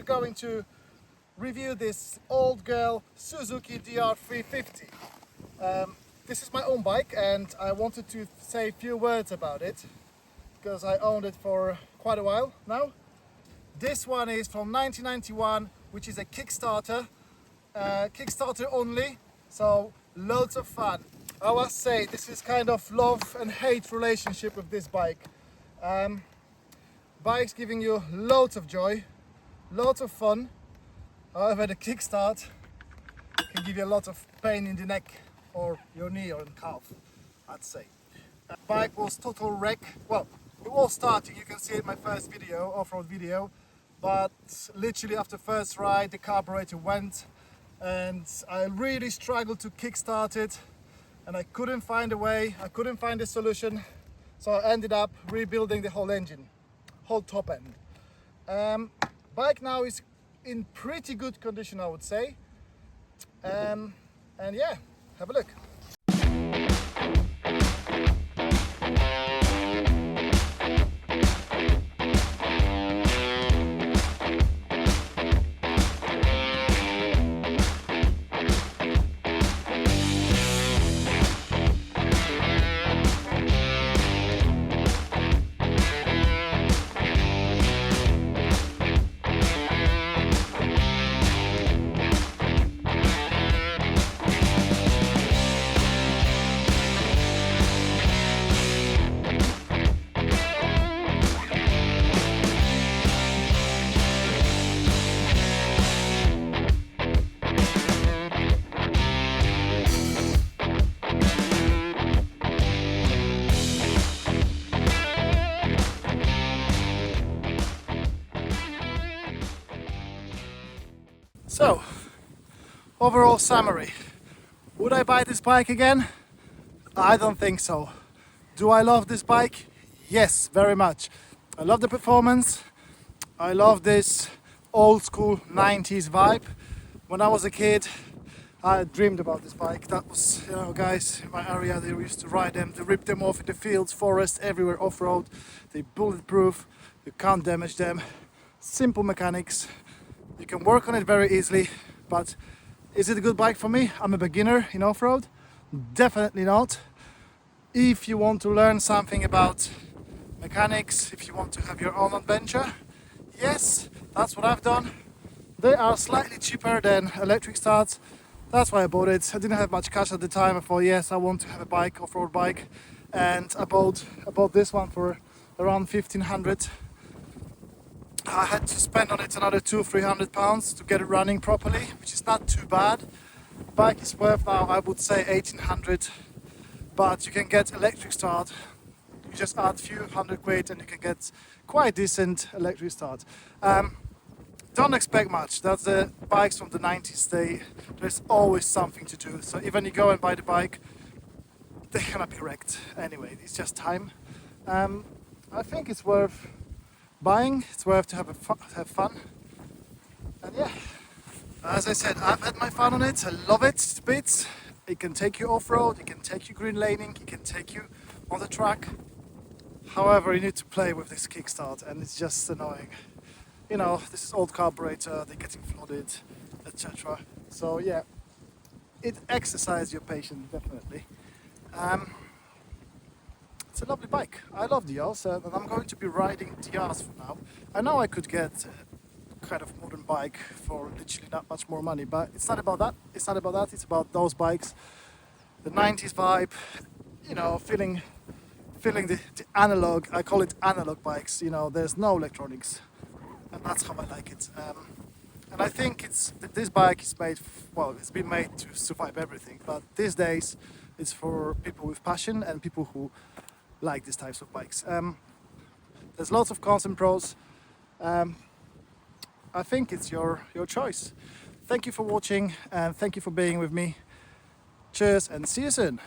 going to review this old girl Suzuki DR350. This is my own bike and I wanted to say a few words about it because I owned it for quite a while now. This one is from 1991, which is a Kickstarter, Kickstarter only, so loads of fun. I must say this is kind of love and hate relationship with this bike. Bike's giving you loads of joy, loads of fun. However, the kickstart can give you a lot of pain in the neck or your knee or calf, I'd say. The bike was total wreck. Well, it was starting, you can see it in my first video, off-road video, but literally after first ride the carburetor went and I really struggled to kickstart it and I couldn't find a way, I couldn't find a solution, so I ended up rebuilding the whole engine, whole top end. Bike now is in pretty good condition, I would say, and yeah, have a look. So, overall summary. Would I buy this bike again? I don't think so. Do I love this bike? Yes, very much. I love the performance. I love this old school 90s vibe. When I was a kid, I dreamed about this bike. That was, you know, guys in my area, they used to ride them, they rip them off in the fields, forests, everywhere off-road. They're bulletproof, you can't damage them. Simple mechanics. You can work on it very easily, but is it a good bike for me? I'm a beginner in off-road. Definitely not. If you want to learn something about mechanics, if you want to have your own adventure, yes, that's what I've done. They are slightly cheaper than electric starts. That's why I bought it. I didn't have much cash at the time. I thought, yes, I want to have a bike, off-road bike, and I bought this one for around 1,500. I had to spend on it another £200-300 to get it running properly, which is not too bad. The bike is worth now, I would say, 1,800, but you can get electric start. You just add a few £100 and you can get quite decent electric start. Don't expect much. That's the bikes from the 90s. There's always something to do. So even you go and buy the bike, they're gonna be wrecked anyway. It's just time. I think it's worth buying. It's worth to have fun. And yeah, as I said, I've had my fun on it. I love it to bits. It can take you off-road, it can take you green laning, it can take you on the track. However, you need to play with this kickstart and it's just annoying. You know, this is old carburetor, they're getting flooded, etc. So yeah, it exercises your patience, definitely. It's a lovely bike. I love DRs and I'm going to be riding DRs for now. I know I could get a kind of modern bike for literally not much more money, but it's not about that. It's not about that. It's about those bikes, the 90s vibe, you know, feeling the analog. I call it analog bikes. You know, there's no electronics, and that's how I like it. And I think this bike is made, well, it's been made to survive everything, but these days it's for people with passion and people who like these types of bikes. There's lots of cons and pros. I think it's your choice. Thank you for watching and thank you for being with me. Cheers and see you soon.